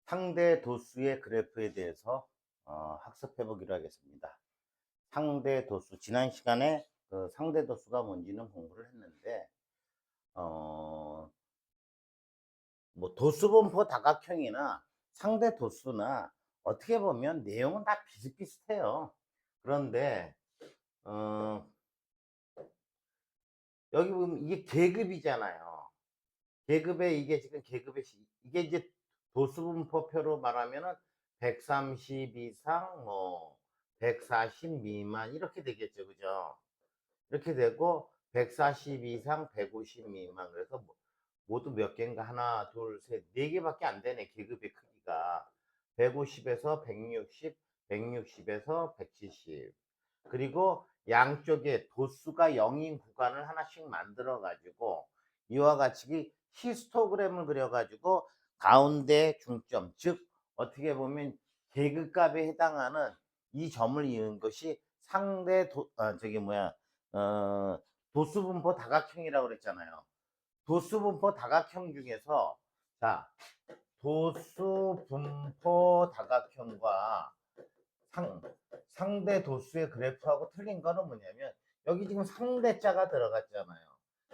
상대 도수의 그래프에 대해서 학습해 보기로 하겠습니다. 상대 도수, 지난 시간에 그 상대 도수가 뭔지는 공부를 했는데, 어, 뭐 도수분포 다각형이나 상대 도수나 어떻게 보면 내용은 다 비슷비슷해요. 그런데 어, 여기 보면 이게 계급이잖아요. 계급에 이게 지금 이게 이제 도수분포표로 말하면은 130 이상, 뭐 140 미만 이렇게 되겠죠, 그죠? 이렇게 되고 140 이상, 150 미만. 그래서 모두 몇 개인가? 하나, 둘, 셋, 네 개밖에 안 되네. 계급의 크기가 150에서 160, 160에서 170. 그리고 양쪽에 도수가 0인 구간을 하나씩 만들어 가지고 이와 같이 히스토그램을 그려 가지고 가운데 중점, 즉 어떻게 보면 계급값에 해당하는 이 점을 이은 것이 상대 도수분포 다각형이라고 그랬잖아요. 도수분포 다각형 중에서, 자, 도수분포 다각형과 상대 도수의 그래프하고 틀린 거는 뭐냐면, 여기 지금 상대자가 들어갔잖아요.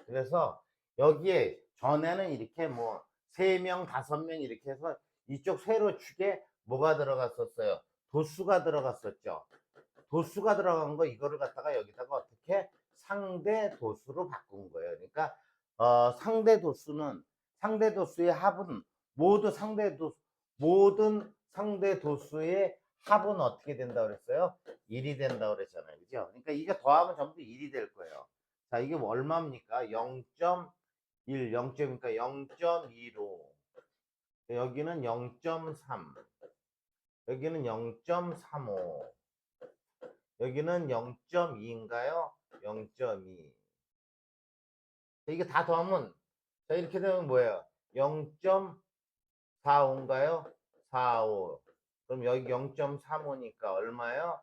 그래서 여기에 전에는 이렇게 뭐 3명, 5명 이렇게 해서 이쪽 세로축에 뭐가 들어갔었어요? 도수가 들어갔었죠. 도수가 들어간 거, 이거를 갖다가 여기다가 어떻게 상대 도수로 바꾼 거예요. 그러니까 상대 도수의 합은 모든 상대 도수의 합은 어떻게 된다 그랬어요? 1이 된다 그랬잖아요. 그죠? 그러니까 이게 더하면 전부 1이 될 거예요. 자, 이게 얼마입니까? 0.1, 0.이니까 0.2로, 여기는 0.3, 여기는 0.35, 여기는 0.2인가요? 0.2. 이게 다 더하면, 자, 이렇게 되면 뭐예요? 0.45인가요? 45. 그럼 여기 0.35니까 얼마예요?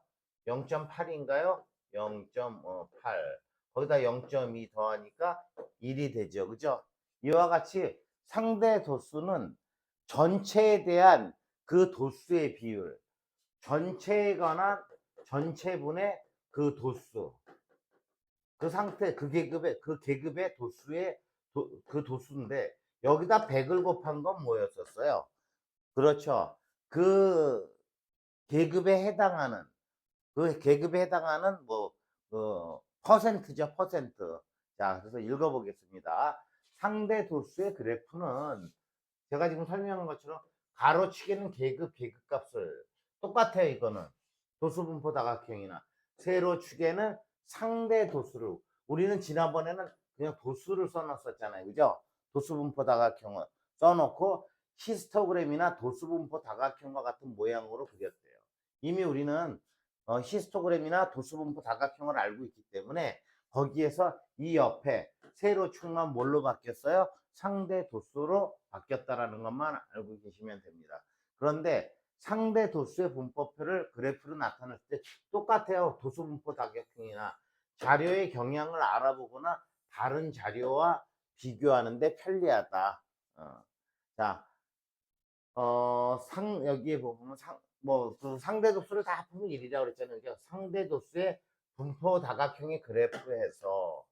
0.8인가요? 0.8. 거기다 0.2 더하니까 1이 되죠. 그죠? 이와 같이 상대 도수는 전체에 대한 그 도수의 비율, 전체에 관한 전체분의 그 도수, 그 상태, 그 계급의 도수의 그 도수인데, 여기다 100을 곱한 건 뭐였었어요? 그렇죠. 그 계급에 해당하는, 뭐, 퍼센트죠, 퍼센트. 자, 그래서 읽어보겠습니다. 상대 도수의 그래프는 제가 지금 설명한 것처럼 가로치기는 계급값을 똑같아요. 이거는 도수분포 다각형이나 세로축에는 상대 도수를, 우리는 지난번에는 그냥 도수를 써놨었잖아요. 그죠? 도수분포 다각형을 써놓고 히스토그램이나 도수분포 다각형과 같은 모양으로 그렸대요. 이미 우리는 히스토그램이나 도수분포 다각형을 알고 있기 때문에 거기에서 이 옆에 세로축만 뭘로 바뀌었어요? 상대 도수로 바뀌었다라는 것만 알고 계시면 됩니다. 그런데 상대 도수의 분포표를 그래프로 나타낼 때 똑같아요. 도수분포 다각형이나 자료의 경향을 알아보거나 다른 자료와 비교하는데 편리하다. 자, 여기에 보면 그 상대 도수를 다 합하면 1이라고 그랬잖아요. 그러니까 상대 도수의 분포 다각형의 그래프에서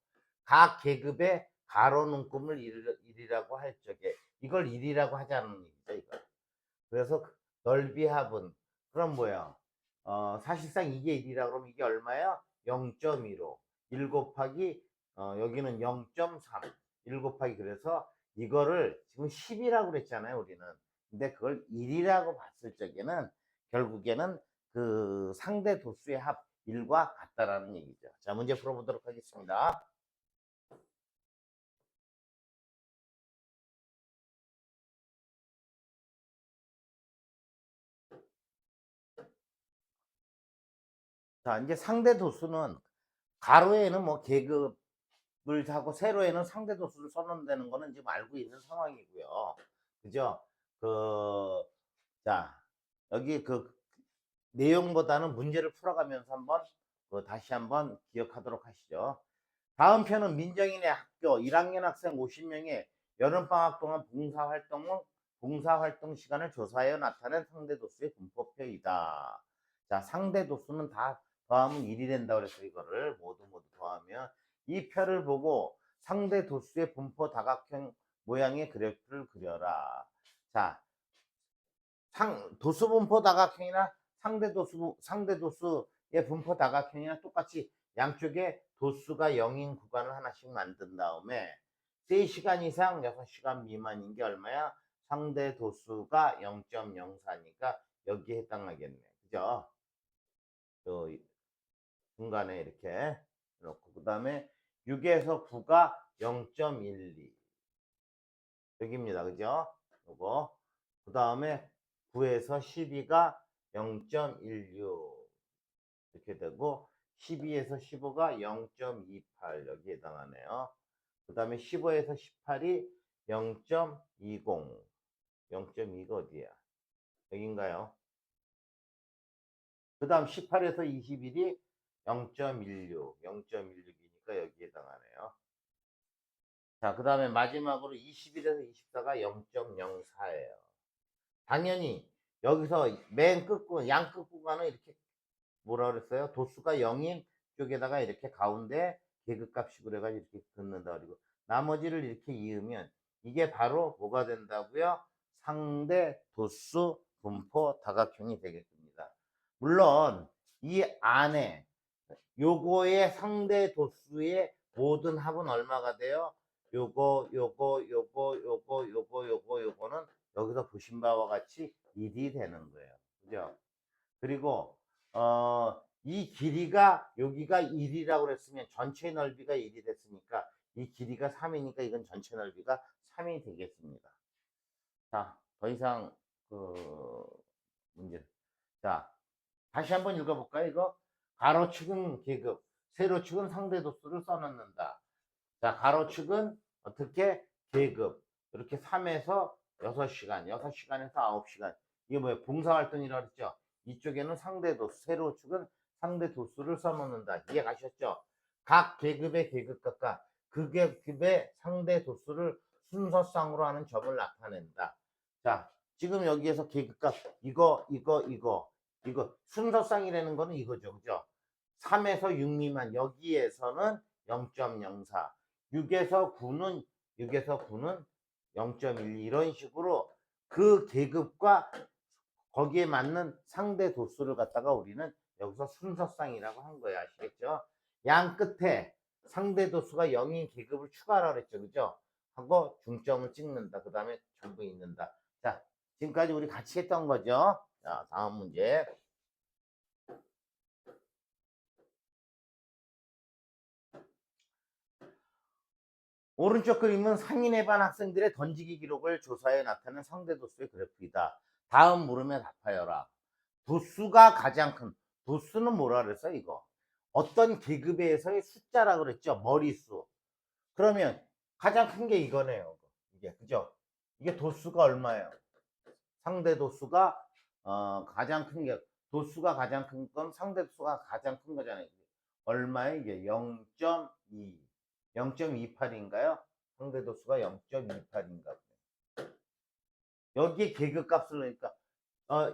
각 계급의 가로 눈금을 1이라고 할 적에 이걸 1이라고 하지 않는 얘기죠, 이거. 그래서 넓이 합은, 그럼 뭐야? 사실상 이게 1이라고 그러면 이게 얼마야? 0.2로 1 곱하기, 여기는 0.3, 1 곱하기, 그래서 이거를 지금 10이라고 그랬잖아요, 우리는. 근데 그걸 1이라고 봤을 적에는 결국에는 그 상대 도수의 합 1과 같다라는 얘기죠. 자, 문제 풀어보도록 하겠습니다. 자, 이제 상대 도수는 가로에는 뭐 계급을 하고 세로에는 상대 도수를 써놓는다는 거는 지금 알고 있는 상황이고요. 그죠? 그, 자, 여기 그 내용보다는 문제를 풀어가면서 다시 한번 기억하도록 하시죠. 다음 편은 민정인의 학교 1학년 학생 50명의 여름방학 동안 봉사활동을 봉사활동 시간을 조사하여 나타낸 상대 도수의 분포표이다. 자, 상대 도수는 다 더하면 1이 된다 그래서 이거를 모두 더하면 이 표를 보고 상대 도수의 분포 다각형 모양의 그래프를 그려라. 자, 도수 분포 다각형이나 상대 도수의 분포 다각형이나 똑같이 양쪽에 도수가 0인 구간을 하나씩 만든 다음에 3시간 이상 6시간 미만인 게 얼마야? 상대 도수가 0.04니까 여기에 해당하겠네. 그죠? 또 중간에 이렇게 놓고 그 다음에 6에서 9가 0.12 여기입니다. 그죠? 요거 그 다음에 9에서 12가 0.16 이렇게 되고 12에서 15가 0.28 여기에 해당하네요. 그 다음에 15에서 18이 0.20 0.2가 어디야? 여긴가요? 그 다음 18에서 21이 0.16 0.16이니까 여기에 해당하네요. 자, 그 다음에 마지막으로 21에서 24가 0.04예요. 당연히 여기서 맨 끝구 양끝 구간은 이렇게 뭐라 그랬어요? 도수가 0인 쪽에다가 이렇게 가운데 계급값이 그래가지고 이렇게 긋는다 그리고 나머지를 이렇게 이으면 이게 바로 뭐가 된다고요? 상대 도수 분포 다각형이 되겠습니다. 물론 이 안에 요거의 상대 도수의 모든 합은 얼마가 돼요? 요거는 여기서 보신 바와 같이 1이 되는 거예요. 그죠? 그리고 이 길이가 여기가 1이라고 그랬으면 전체 넓이가 1이 됐으니까 이 길이가 3이니까 이건 전체 넓이가 3이 되겠습니다. 자, 더 이상 그 문제. 자, 다시 한번 읽어볼까요? 이거 가로축은 계급, 세로축은 상대 도수를 써놓는다. 자, 가로축은 어떻게 계급 이렇게 3에서 6시간, 6시간에서 9시간. 이게 뭐예요? 봉사활동이라고 그랬죠? 이쪽에는 상대 도수, 세로축은 상대 도수를 써놓는다. 이해 가셨죠? 각 계급의 계급값과 그 계급의 상대 도수를 순서상으로 하는 점을 나타낸다. 자, 지금 여기에서 계급값 이거 순서상이라는 거는 이거죠. 그죠? 3에서 6 미만 여기에서는 0.04 6에서 9는 0.12 이런 식으로 그 계급과 거기에 맞는 상대 도수를 갖다가 우리는 여기서 순서상이라고 한 거예요. 아시겠죠? 양 끝에 상대 도수가 0인 계급을 추가하라 그랬죠. 그죠? 하고 중점을 찍는다. 그 다음에 전부 있는다. 자, 지금까지 우리 같이 했던 거죠. 자, 다음 문제. 오른쪽 그림은 상인의 반 학생들의 던지기 기록을 조사해 나타낸 상대 도수의 그래프이다. 다음 물음에 답하여라. 도수가 가장 큰, 도수는 뭐라 그랬어요, 이거? 어떤 계급에서의 숫자라 그랬죠? 머리수. 그러면 가장 큰 게 이거네요. 이게, 그죠? 이게 도수가 얼마예요? 상대 도수가, 가장 큰 게, 도수가 가장 큰 건 상대 도수가 가장 큰 거잖아요. 얼마에 이게 0.2. 0.28인가요? 상대 도수가 0.28인가 보네. 여기에 계급값을 넣으니까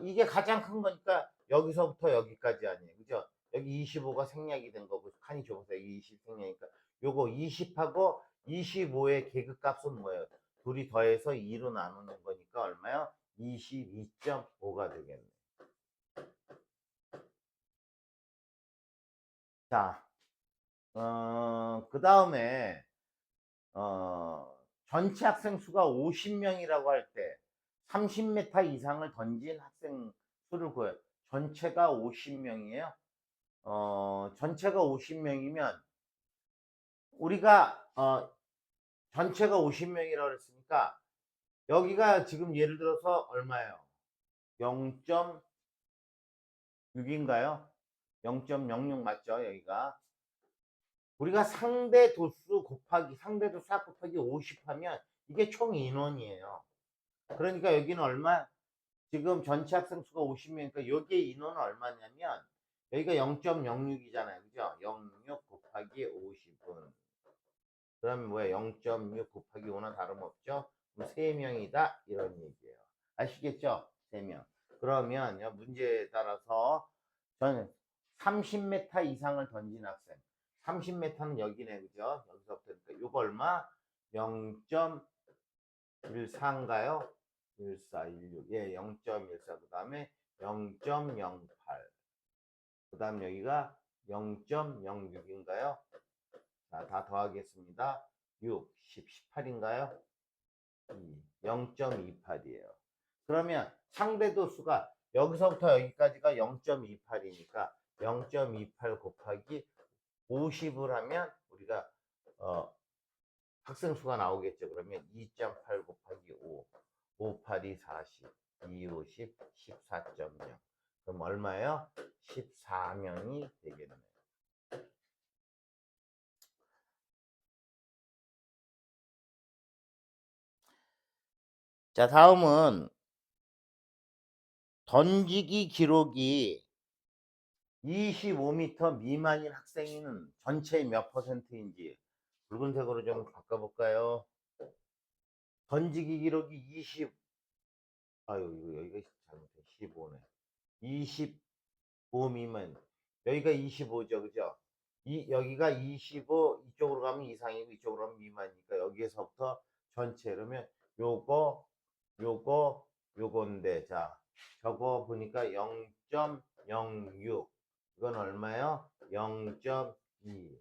이게 가장 큰 거니까 여기서부터 여기까지 아니에요. 그죠? 여기 25가 생략이 된 거고 칸이 좁아서 여기 20 생략이니까 요거 20하고 25의 계급값은 뭐예요? 둘이 더해서 2로 나누는 거니까 얼마요? 22.5가 되겠네. 자, 그 다음에 전체 학생 수가 50명이라고 할 때 30m 이상을 던진 학생 수를 구해요. 전체가 50명이에요. 전체가 50명이면 우리가 전체가 50명이라고 했으니까 여기가 지금 예를 들어서 얼마예요? 0.6인가요? 0.06 맞죠? 여기가 우리가 상대 도수 곱하기 상대 도수 곱하기 50 하면 이게 총 인원이에요. 그러니까 여기는 얼마? 지금 전체 학생 수가 50명이니까 여기에 인원은 얼마냐면 여기가 0.06이잖아요. 그죠? 06 곱하기 50은 그러면 뭐야? 0.6 곱하기 5는 다름없죠? 그럼 3명이다 이런 얘기예요. 아시겠죠? 3명. 그러면 문제에 따라서 저는 30m 이상을 던진 학생. 30m는 여기네, 그죠? 여기서부터 요거 얼마? 0.14인가요? 1416. 예, 0.14. 그 다음에 0.08. 그 다음 여기가 0.06인가요? 자, 다 더하겠습니다. 6, 10, 18인가요? 0.28이에요. 그러면 상대 도수가 여기서부터 여기까지가 0.28이니까 0.28 곱하기 50을 하면 우리가 학생 수가 나오겠죠. 그러면 2.8 곱하기 5, 5, 8이 40, 2, 50, 14.0. 그럼 얼마예요? 14명이 되겠네요. 자, 다음은 던지기 기록이 25m 미만인 학생은 전체의 몇 %인지 붉은색으로 좀 바꿔볼까요? 던지기 기록이 20, 아유, 이거 여기가 잘못해. 15네. 25 미만. 여기가 25죠, 그죠? 여기가 25, 이쪽으로 가면 이상이고, 이쪽으로 가면 미만이니까, 여기에서부터 전체. 그러면 요거, 요건데, 자, 저거 보니까 0.06. 이건 얼마요? 0.2.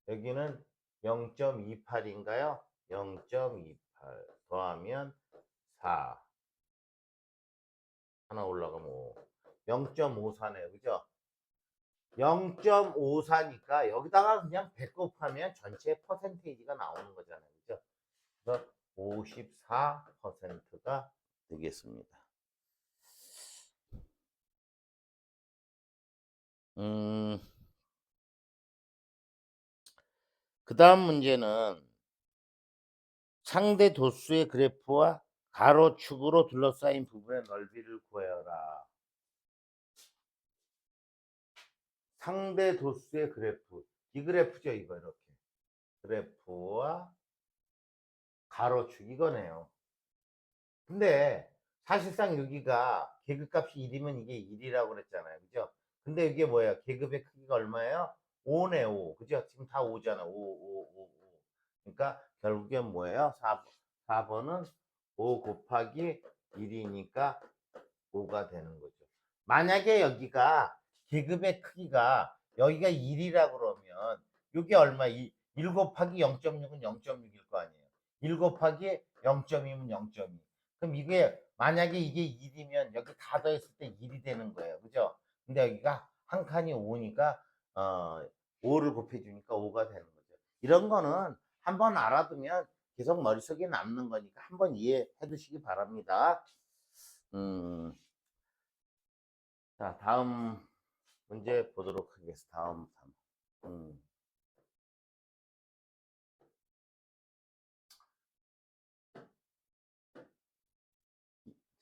여기는 0.28인가요? 0.28 더하면 4. 하나 올라가면 5. 0.54네요. 그죠? 0.54니까 여기다가 그냥 100 곱하면 전체 퍼센테이지가 나오는 거잖아요. 그죠? 그래서 54%가 되겠습니다. 그 다음 문제는 상대 도수의 그래프와 가로축으로 둘러싸인 부분의 넓이를 구해라. 상대 도수의 그래프. 이 그래프죠, 이거 이렇게. 그래프와 가로축 이거네요. 근데 사실상 여기가 계급값이 1이면 이게 1이라고 그랬잖아요. 그죠? 근데 이게 뭐야? 계급의 크기가 얼마예요? 5네, 5. 그죠? 지금 다 5잖아. 5, 5, 5, 5. 그러니까 결국엔 뭐예요? 4번은 5 곱하기 1이니까 5가 되는 거죠. 만약에 여기가 계급의 크기가 여기가 1이라 그러면 이게 얼마? 1 곱하기 0.6은 0.6일 거 아니에요. 1 곱하기 0.2면 0.2. 그럼 이게 만약에 이게 1이면 여기 다 더했을 때 1이 되는 거예요. 그죠? 근데 여기가 한 칸이 5니까 5를 곱해주니까 5가 되는 거죠. 이런 거는 한번 알아두면 계속 머릿속에 남는 거니까 한번 이해해 두시기 바랍니다. 자, 다음 문제 보도록 하겠습니다. 다음.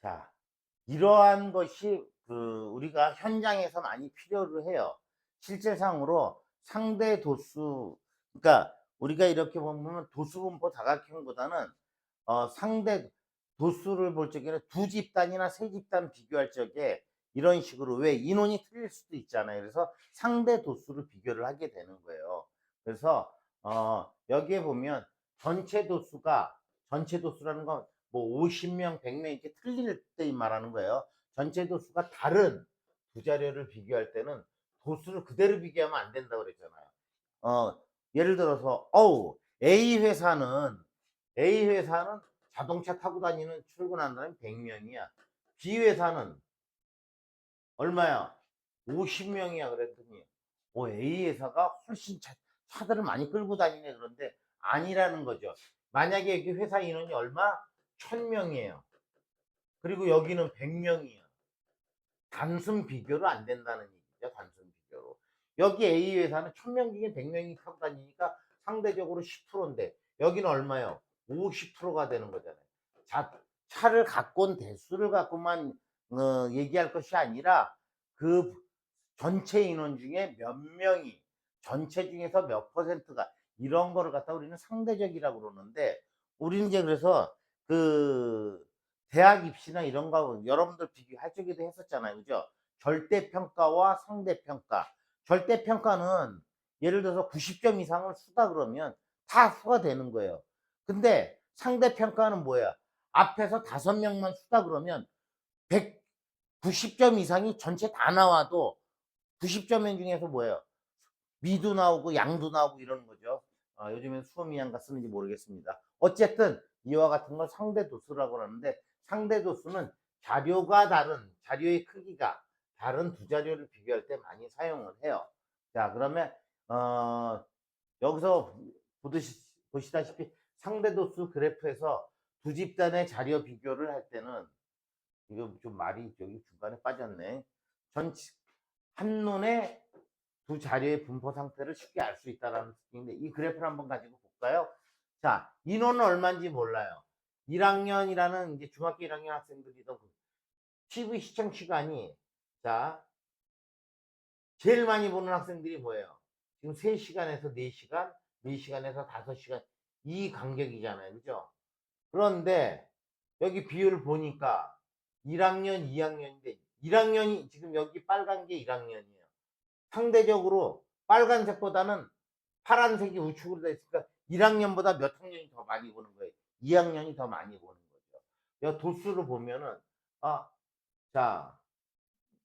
자, 이러한 것이 우리가 현장에서 많이 필요를 해요. 실제상으로 상대 도수, 그러니까 우리가 이렇게 보면 도수분포 다각형보다는 상대 도수를 볼 적에는 두 집단이나 세 집단 비교할 적에 이런 식으로 왜 인원이 틀릴 수도 있잖아요. 그래서 상대 도수를 비교를 하게 되는 거예요. 그래서 여기에 보면 전체 도수라는 건 뭐 50명, 100명 이렇게 틀릴 때 말하는 거예요. 전체 도수가 다른 두 자료를 비교할 때는 도수를 그대로 비교하면 안 된다고 그랬잖아요. 예를 들어서 A 회사는 자동차 타고 다니는 출근하는 사람이 100명이야. B 회사는 얼마야? 50명이야. 그랬더니 A 회사가 훨씬 차들을 많이 끌고 다니네. 그런데 아니라는 거죠. 만약에 여기 회사 인원이 얼마? 1000명이에요. 그리고 여기는 100명이야. 단순 비교로 안 된다는 얘기죠. 단순 비교로. 여기 A 회사는 1000명 중에 100명이 타고 다니니까 상대적으로 10%인데 여기는 얼마요? 50%가 되는 거잖아요. 차를 갖고 온 대수를 갖고만 얘기할 것이 아니라 그 전체 인원 중에 몇 명이 전체 중에서 몇 %가 이런 거를 갖다 우리는 상대적이라고 그러는데 우리는 이제 그래서 그 대학 입시나 이런 거 여러분들 비교할 적에도 했었잖아요. 그죠? 절대평가와 상대평가. 절대평가는 예를 들어서 90점 이상을 수다 그러면 다 수가 되는 거예요. 근데 상대평가는 뭐야? 앞에서 5명만 수다 그러면 190점 이상이 전체 다 나와도 90점 중에서 뭐예요? 미도 나오고 양도 나오고 이러는 거죠. 요즘엔 수험이양가 쓰는지 모르겠습니다. 어쨌든 이와 같은 걸 상대도수라고 하는데, 상대도수는 자료가 다른, 자료의 크기가 다른 두 자료를 비교할 때 많이 사용을 해요. 자, 그러면 여기서 보시다시피 상대도수 그래프에서 두 집단의 자료 비교를 할 때는, 이거 좀 말이 저기 중간에 빠졌네. 한눈에 두 자료의 분포 상태를 쉽게 알 수 있다는 특징인데, 이 그래프를 한번 가지고 볼까요? 자, 인원은 얼마인지 몰라요. 1학년이라는 이제 중학교 1학년 학생들이던 TV 시청 시간이, 자, 제일 많이 보는 학생들이 뭐예요? 지금 3시간에서 4시간, 4시간에서 5시간, 이 간격이잖아요. 그죠? 그런데 여기 비율을 보니까 1학년, 2학년인데, 1학년이 지금 여기 빨간 게 1학년이에요. 상대적으로 빨간색보다는 파란색이 우측으로 돼 있으니까 1학년보다 몇 학년이 더 많이 보는 거예요. 2학년이 더 많이 보는 거죠. 여 도수를 보면은, 자,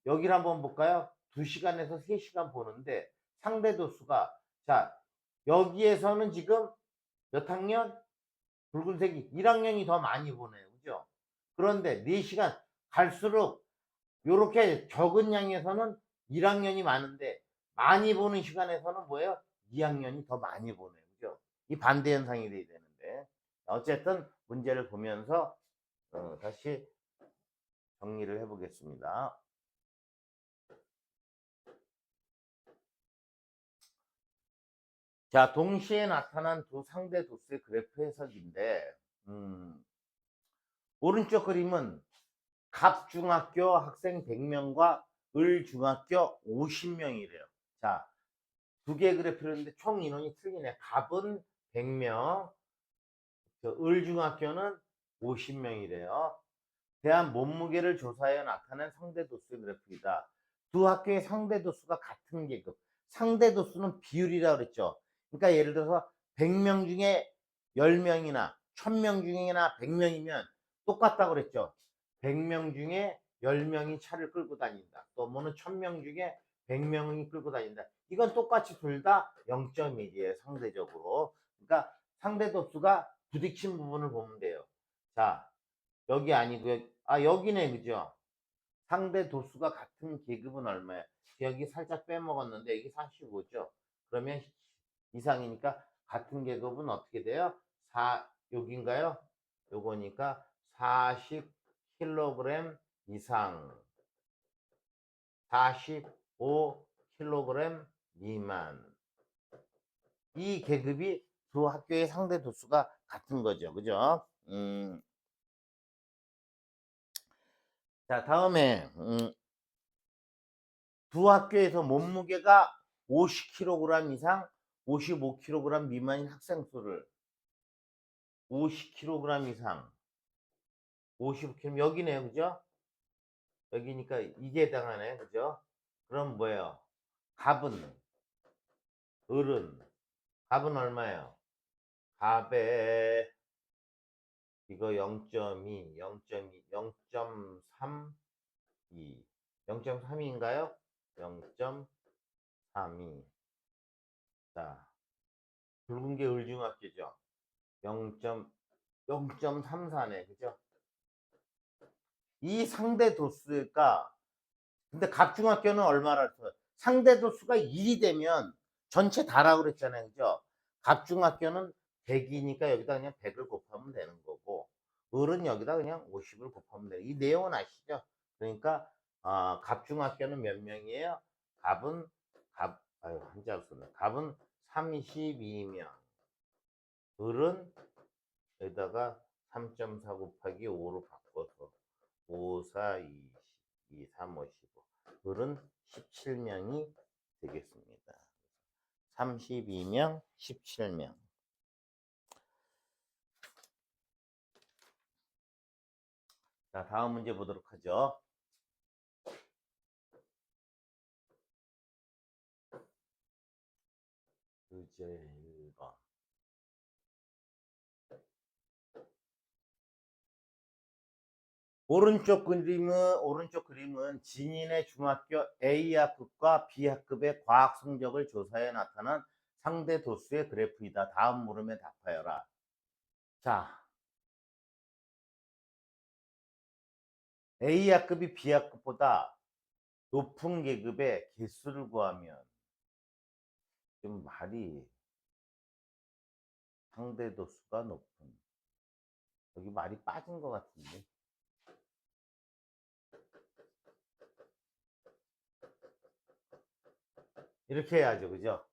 여기를 한번 볼까요? 2시간에서 3시간 보는데 상대 도수가, 자, 여기에서는 지금 몇 학년? 붉은색이 1학년이 더 많이 보네요. 그죠? 그런데 4시간 갈수록 요렇게 적은 양에서는 1학년이 많은데, 많이 보는 시간에서는 뭐예요? 2학년이 더 많이 보네요. 그죠? 이 반대 현상이 돼야 되는데, 어쨌든 문제를 보면서 다시 정리를 해보겠습니다. 자, 동시에 나타난 두 상대 도수의 그래프 해석인데, 오른쪽 그림은 갑중학교 학생 100명과 을중학교 50명이래요. 자, 두 개의 그래프를 했는데 총 인원이 틀리네. 갑은 100명, 을중학교는 50명이래요. 대한 몸무게를 조사하여 나타낸 상대도수의 그래프이다. 두 학교의 상대도수가 같은 계급. 상대도수는 비율이라고 그랬죠. 그러니까 예를 들어서 100명 중에 10명이나 1000명 중에나 100명이면 똑같다고 그랬죠. 100명 중에 10명이 차를 끌고 다닌다. 또 뭐는 1000명 중에 100명이 끌고 다닌다. 이건 똑같이 둘 다 0.1이에요. 상대적으로. 그러니까 상대도수가 부딪힌 부분을 보면 돼요. 자, 여기 아니고요. 여기네. 그죠? 상대 도수가 같은 계급은 얼마야? 여기 살짝 빼먹었는데 여기 45죠. 그러면 이상이니까 같은 계급은 어떻게 돼요? 여기인가요? 요거니까 40kg 이상, 45kg 미만. 이 계급이 두 학교의 상대 도수가 같은 거죠. 그죠? 자, 다음에 두 학교에서 몸무게가 50kg 이상, 55kg 미만인 학생 수를, 50kg 이상, 55kg, 여기네요. 그죠? 여기니까 이게 해당하네. 그죠? 그럼 뭐예요? 갑은, 을은, 갑은 얼마예요? 갑에 이거 0.2, 0.2, 0.32, 0.32인가요? 0.32. 자, 붉은 게 을중학교죠. 0.34네. 그죠? 이 상대 도수가, 근데 갑중학교는 얼마라 했어요? 상대 도수가 1이 되면 전체 다라고 그랬잖아요. 그죠? 갑중학교는 100이니까 여기다 그냥 100을 곱하면 되는 거고, 을은 여기다 그냥 50을 곱하면 돼요. 이 내용은 아시죠? 그러니까 갑중학교는 몇 명이에요? 한자로 썼네. 갑은 32명. 을은 여기다가 3.4 곱하기 5로 바꿔서 5, 4, 2, 3, 5, 15. 을은 17명이 되겠습니다. 32명, 17명. 자, 다음 문제 보도록 하죠. 주제 1번. 오른쪽 그림은 진인의 중학교 A학급과 B학급의 과학 성적을 조사해 나타난 상대 도수의 그래프이다. 다음 물음에 답하여라. 자, A학급이 B학급보다 높은 계급의 개수를 구하면 좀 말이 상대 도수가 높은 여기 말이 빠진 것 같은데 이렇게 해야죠, 그죠?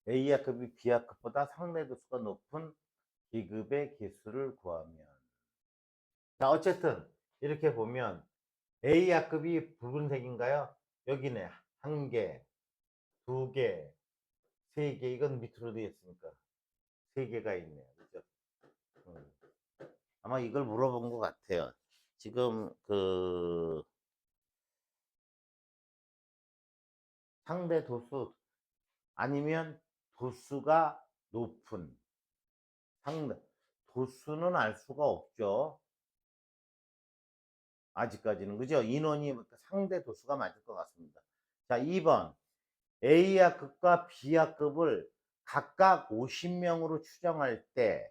A학급이 B학급보다 상대 도수가 높은 계급의 개수를 구하면 자, 어쨌든 이렇게 보면 A학급이 붉은색인가요? 여기네. 한 개, 두 개, 세 개. 이건 밑으로 되어 있으니까 세 개가 있네요. 그죠? 음. 아마 이걸 물어본 것 같아요. 지금 그 상대 도수 아니면 도수가 높은 상대 도수는 알 수가 없죠. 아직까지는 그죠? 인원이 상대 도수가 맞을 것 같습니다. 자, 2번 A학급과 B학급을 각각 50명으로 추정할 때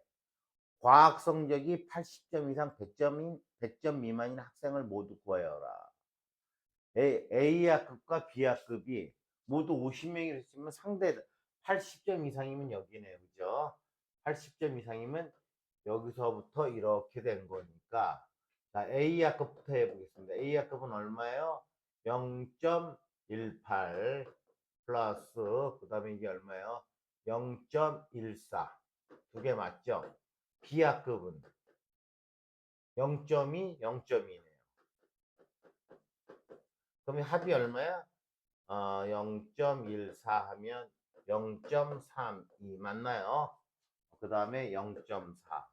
과학 성적이 80점 이상 100점 미만인 학생을 모두 구하여라. A학급과 B학급이 모두 50명이 있으면 상대 80점 이상이면 여기네요. 그죠? 80점 이상이면 여기서부터 이렇게 된 거니까 자, A학급부터 해보겠습니다. A학급은 얼마예요? 0.18 플러스 그 다음에 이게 얼마예요? 0.14 두 개 맞죠? B학급은 0.2, 0.2네요. 그럼 합이 얼마야? 0.14 하면 0.32 맞나요? 그 다음에 0.4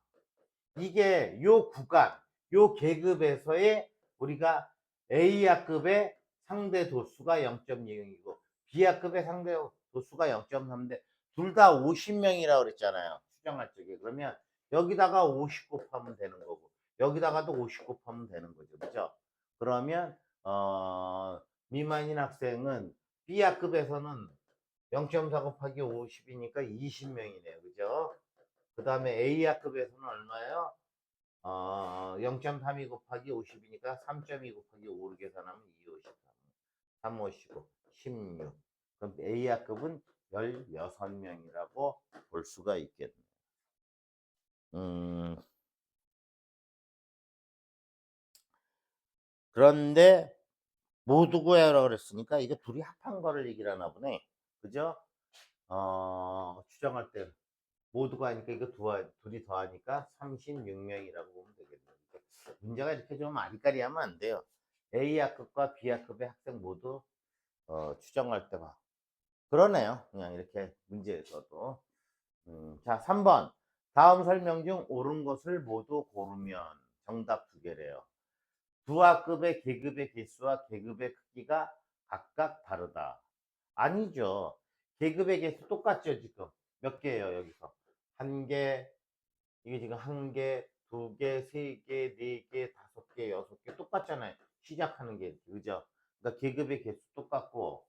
이게 요 구간 요 계급에서의 우리가 A학급의 상대 도수가 0.20이고 B학급의 상대 도수가 0.3인데 둘 다 50명이라고 그랬잖아요. 추정할 적에. 그러면 여기다가 50 곱하면 되는 거고 여기다가도 50 곱하면 되는 거죠. 그죠? 그러면 미만인 학생은 B학급에서는 0.4 곱하기 50이니까 20명이네요. 그죠? 그 다음에 A학급에서는 얼마예요? 0.32 곱하기 50이니까 3.2 곱하기 5를 계산하면 2, 5, 13, 3, 5, 15, 16. 그럼 A학급은 16명이라고 볼 수가 있겠네요. 그런데 모두 구해라고 그랬으니까 이게 둘이 합한 거를 얘기를 하나 보네. 그죠? 추정할 때 모두가 하니까 이거 둘이 더하니까 36명이라고 보면 되겠네요. 문제가 이렇게 좀 아리까리하면 안 돼요. A학급과 B학급의 학생 모두 추정할 때가 그러네요. 그냥 이렇게 문제에서도. 자, 3번. 다음 설명 중 옳은 것을 모두 고르면 정답 두 개래요. 두 학급의 계급의 개수와 계급의 크기가 각각 다르다. 아니죠. 계급의 개수 똑같죠, 지금. 몇 개예요, 여기서? 한 개, 이게 지금 한 개, 두 개, 세 개, 네 개, 다섯 개, 여섯 개 똑같잖아요. 시작하는 게, 그죠? 그러니까 계급의 개수 똑같고,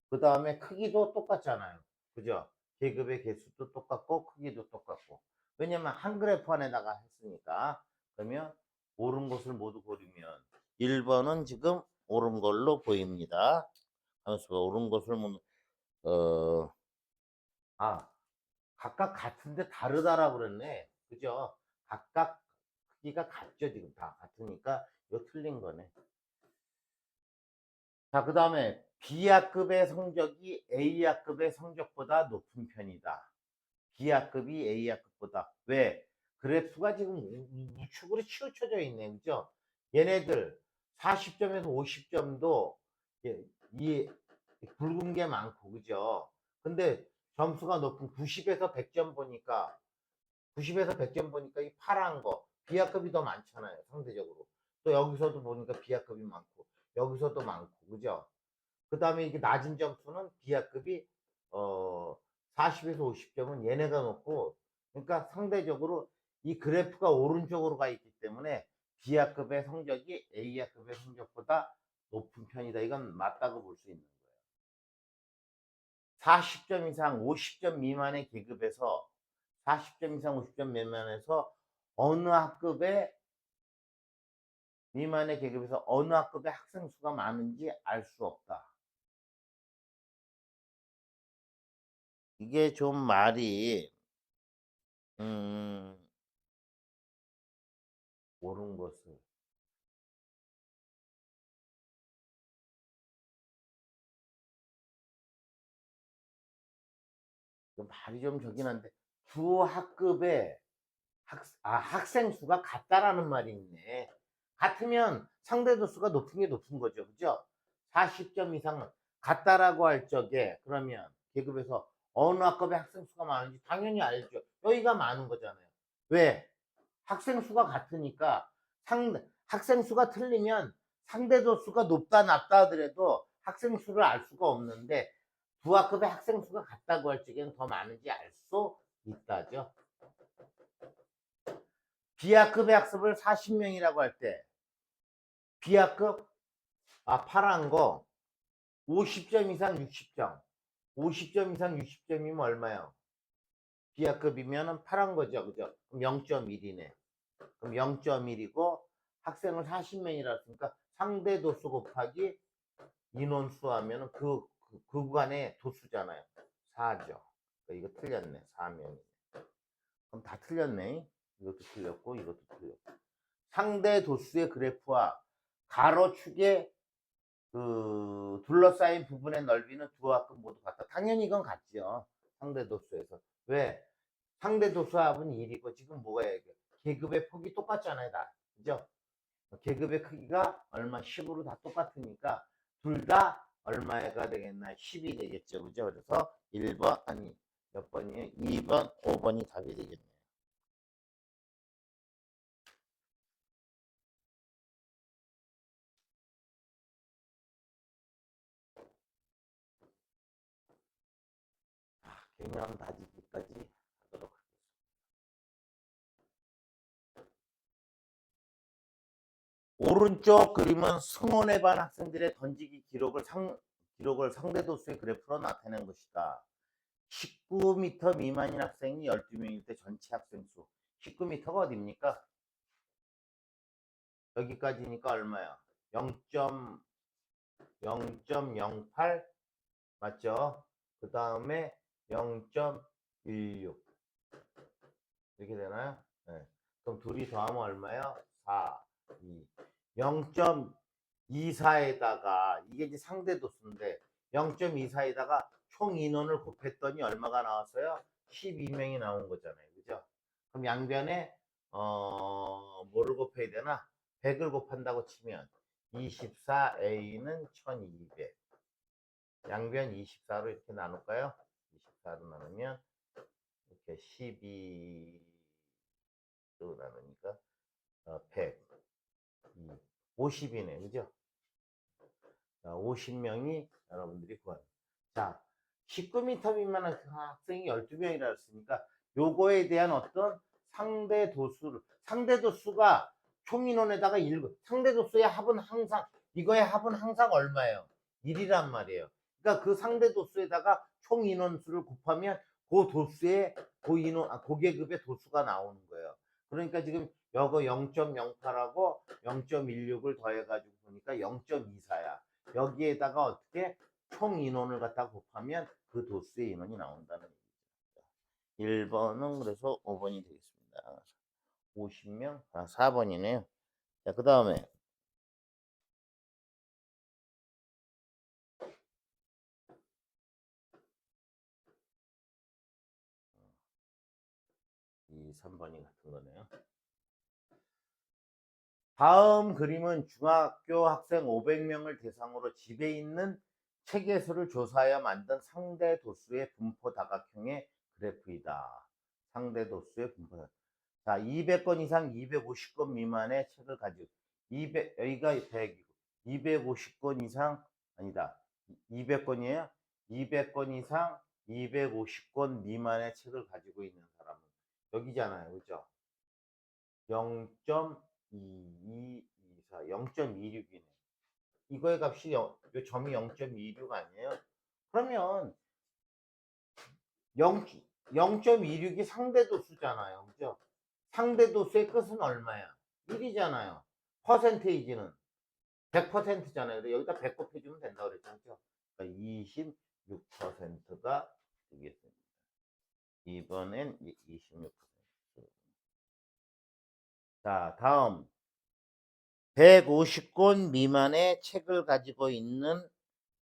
그 다음에 크기도 똑같잖아요. 그죠? 계급의 개수도 똑같고, 크기도 똑같고. 왜냐면 한 그래프 안에다가 했으니까. 그러면 옳은 것을 모두 고르면 1번은 지금 옳은 걸로 보입니다. 함수가 옳은 것을 아, 각각 같은데 다르다라고 그랬네. 그죠? 각각 크기가 같죠. 지금 다 같으니까 이거 틀린 거네. 자, 그 다음에 B학급의 성적이 A학급의 성적보다 높은 편이다. B학급이 A학급보다. 왜? 그래프가 지금 우측으로 치우쳐져 있네. 그죠? 얘네들 40점에서 50점도 이 붉은 게 많고, 그죠? 근데 점수가 높은 90에서 100점 보니까 90에서 100점 보니까 이 파란 거 B학급이 더 많잖아요. 상대적으로. 또 여기서도 보니까 B학급이 많고 여기서도 많고 그죠? 그 다음에 이게 낮은 점수는 B학급이 40에서 50점은 얘네가 높고 그러니까 상대적으로 이 그래프가 오른쪽으로 가 있기 때문에 B학급의 성적이 A학급의 성적보다 높은 편이다. 이건 맞다고 볼 수 있는 거예요. 40점 이상 50점 미만의 계급에서 40점 이상 50점 미만에서 어느 학급의 미만의 계급에서 어느 학급의 학생 수가 많은지 알 수 없다. 이게 좀 말이 옳은 것을 말이 좀 저긴 한데 두 학급의 학생 수가 같다라는 말이 있네. 같으면 상대도 수가 높은 게 높은 거죠. 그죠? 40점 이상 같다라고 할 적에 그러면 계급에서 어느 학급의 학생 수가 많은지 당연히 알죠. 여기가 많은 거잖아요. 왜? 학생 수가 같으니까 학생 수가 틀리면 상대도 수가 높다 낮다 하더라도 학생 수를 알 수가 없는데 두 학급의 학생 수가 같다고 할 적에는 더 많은지 알 수 있다죠. B학급의 학습을 40명이라고 할 때 B학급 파란 거 50점 이상 60점 50점 이상 60점이면 얼마요? B학급이면 파란 거죠. 그죠? 그럼 0.1이네. 그럼 0.1이고 학생을 40명이라 했으니까 상대 도수 곱하기 인원수 하면은 그 구간의 도수잖아요. 4죠. 이거 틀렸네. 4명이. 그럼 다 틀렸네. 이것도 틀렸고 이것도 틀렸고. 상대 도수의 그래프와 가로축의 그 둘러싸인 부분의 넓이는 두 학급 모두 같다. 당연히 이건 같죠. 상대 도수에서. 왜? 상대 도수합은 1이고 지금 뭐가 얘기해? 계급의 폭이 똑같잖아요. 다. 그죠? 계급의 크기가 얼마 10으로 다 똑같으니까 둘 다 얼마가 되겠나 10이 되겠죠. 그죠? 그래서 1번 아니 몇 번이에요? 2번 5번이 답이 되겠네요. 개념 다지기까지 하도록 하겠습니다. 오른쪽 그림은 승원에 반 학생들의 던지기 기록을 상대 도수의 그래프로 나타낸 것이다. 19m 미만인 학생이 12명일 때 전체 학생 수. 19m가 어딥니까? 여기까지니까 얼마야? 0.08 맞죠? 그 다음에 0.16 이렇게 되나요? 네. 그럼 둘이 더하면 얼마요? 4, 2. 0.24에다가 이게 이제 상대 도수인데 0.24에다가 총 인원을 곱했더니 얼마가 나왔어요? 12명이 나온 거잖아요. 그죠? 그럼 양변에 뭐를 곱해야 되나? 100을 곱한다고 치면 24A는 1200. 양변 24로 이렇게 나눌까요? 24로 나누면 이렇게 12로 나누니까 100, 50이네. 그죠? 자, 50명이 여러분들이 구한. 자, 19m 미만한 학생이 12명이라 했으니까 요거에 대한 어떤 상대 도수가 총 인원에다가 상대 도수의 합은 항상 이거의 합은 항상 얼마예요? 1이란 말이에요. 그러니까 그 상대 도수에다가 총 인원수를 곱하면 그 도수의 고계급의 도수가 나오는 거예요. 그러니까 지금 여거 0.08하고 0.16을 더해가지고 보니까 0.24야. 여기에다가 어떻게 총 인원을 갖다 곱하면 그 도수의 인원이 나온다는 얘기죠. 1번은 그래서 5번이 되겠습니다. 50명? 4번이네요. 자, 그 다음에 3번이 같은 거네요. 다음 그림은 중학교 학생 500명을 대상으로 집에 있는 책의 수를 조사하여 만든 상대 도수의 분포 다각형의 그래프이다. 상대 도수의 분포. 자, 200권 이상 250권 미만의 책을 가지고 200, 여기가 100이고 250건 이상 아니다. 200건이에요. 200건 이상 250권 미만의 책을 가지고 있는 사람은 여기잖아요. 그죠? 0.2224, 0.26이네. 이거의 값이 요 점이 0.26 아니에요? 그러면 0.26이 상대도수잖아요. 그죠? 상대도수의 끝은 얼마야? 1이잖아요. 퍼센테이지는 100%잖아요. 여기다 100 곱해주면 된다고 그랬죠. 그러니까 26%가 되겠습니다. 이번엔 26%. 자, 다음 150권 미만의 책을 가지고 있는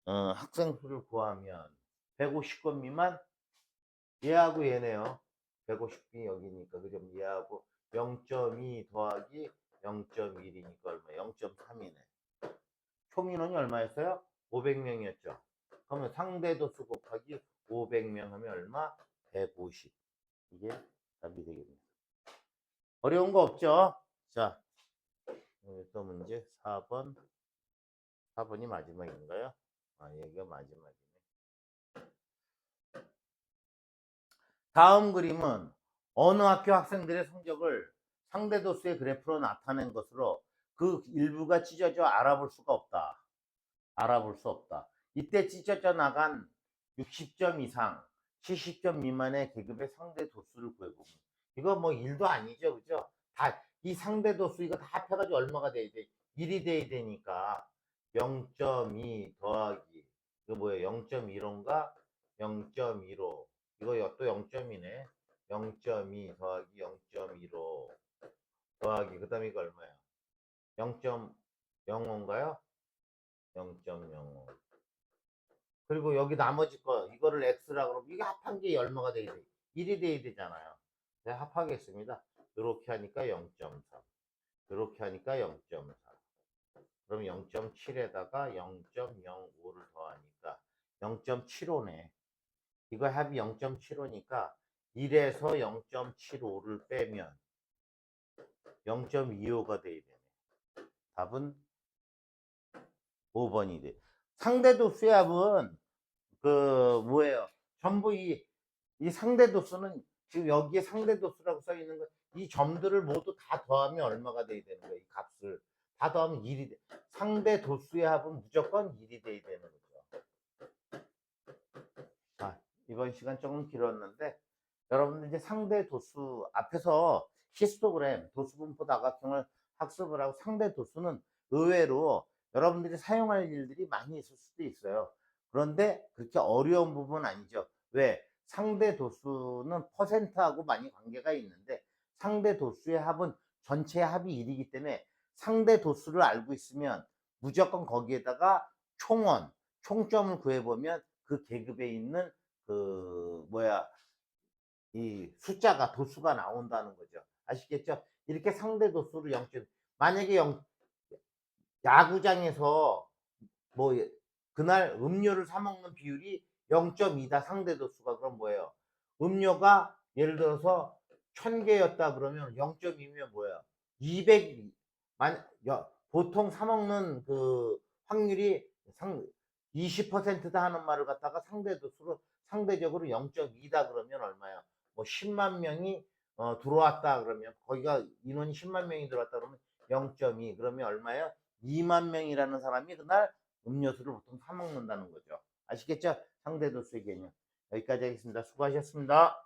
학생 수를 구하면 150권 미만 얘하고 얘네요. 150이 여기니까 그럼 얘하고 0.2 더하기 0.1이니까 얼마? 0.3이네. 총 인원이 얼마였어요? 500명이었죠. 그러면 상대도수 곱하기 500명 하면 얼마? 150. 이게 답이 되겠네요. 어려운 거 없죠? 자, 또 문제 4번. 4번이 마지막인가요? 아, 여기가 마지막이네. 다음 그림은 어느 학교 학생들의 성적을 상대도수의 그래프로 나타낸 것으로 그 일부가 찢어져 알아볼 수가 없다. 알아볼 수 없다. 이때 찢어져 나간 60점 이상, 70점 미만의 계급의 상대도수를 구해보면 이거 뭐 1도 아니죠. 그죠? 다 이 상대도수 이거 다 합해가지고 얼마가 돼야 돼? 1이 돼야 되니까 0.2 더하기 이거 뭐예요? 0.15인가? 0.15 이거 또 0점이네. 0.2 더하기 0.15 더하기 그 다음에 이거 얼마야? 0.05인가요? 0.05 그리고 여기 나머지 거 이거를 x라고 그러면 이게 합한 게 얼마가 돼야 돼? 1이 돼야 되잖아요. 네, 합하겠습니다. 이렇게 하니까 0.3 이렇게 하니까 0.4 그럼 0.7에다가 0.05를 더하니까 0.75네. 이거 합이 0.75니까 1에서 0.75를 빼면 0.25가 돼야 되네. 답은 5번이 돼. 상대도수의 합은 그 뭐예요? 전부 이 상대도수는 지금 여기에 상대도수라고 써 있는 거 이 점들을 모두 다 더하면 얼마가 돼야 되는 거예요? 이 값을 다 더하면 1이 돼. 상대도수의 합은 무조건 1이 돼야 되는 거죠. 자, 이번 시간 조금 길었는데 여러분들 이제 상대도수 앞에서 히스토그램, 도수분포 다각형을 학습을 하고 상대도수는 의외로 여러분들이 사용할 일들이 많이 있을 수도 있어요. 그런데 그렇게 어려운 부분은 아니죠. 왜? 상대도수는 퍼센트하고 많이 관계가 있는데 상대도수의 합은 전체 합이 1이기 때문에 상대도수를 알고 있으면 무조건 거기에다가 총원, 총점을 구해보면 그 계급에 있는 그 뭐야 이 숫자가 도수가 나온다는 거죠. 아시겠죠? 이렇게 상대 도수를 0점 만약에 야구장에서 뭐 그날 음료를 사 먹는 비율이 0.2다 상대 도수가 그럼 뭐예요? 음료가 예를 들어서 1000개였다 그러면 0.2면 뭐예요? 200 보통 사 먹는 그 확률이 20%다 하는 말을 갖다가 상대 도수로 상대적으로 0.2다 그러면 얼마야? 뭐 10만 명이 들어왔다 그러면 거기가 인원이 10만 명이 들어왔다 그러면 0.2 그러면 얼마야? 2만 명이라는 사람이 그날 음료수를 보통 사 먹는다는 거죠. 아시겠죠? 상대도수의 개념. 여기까지 하겠습니다. 수고하셨습니다.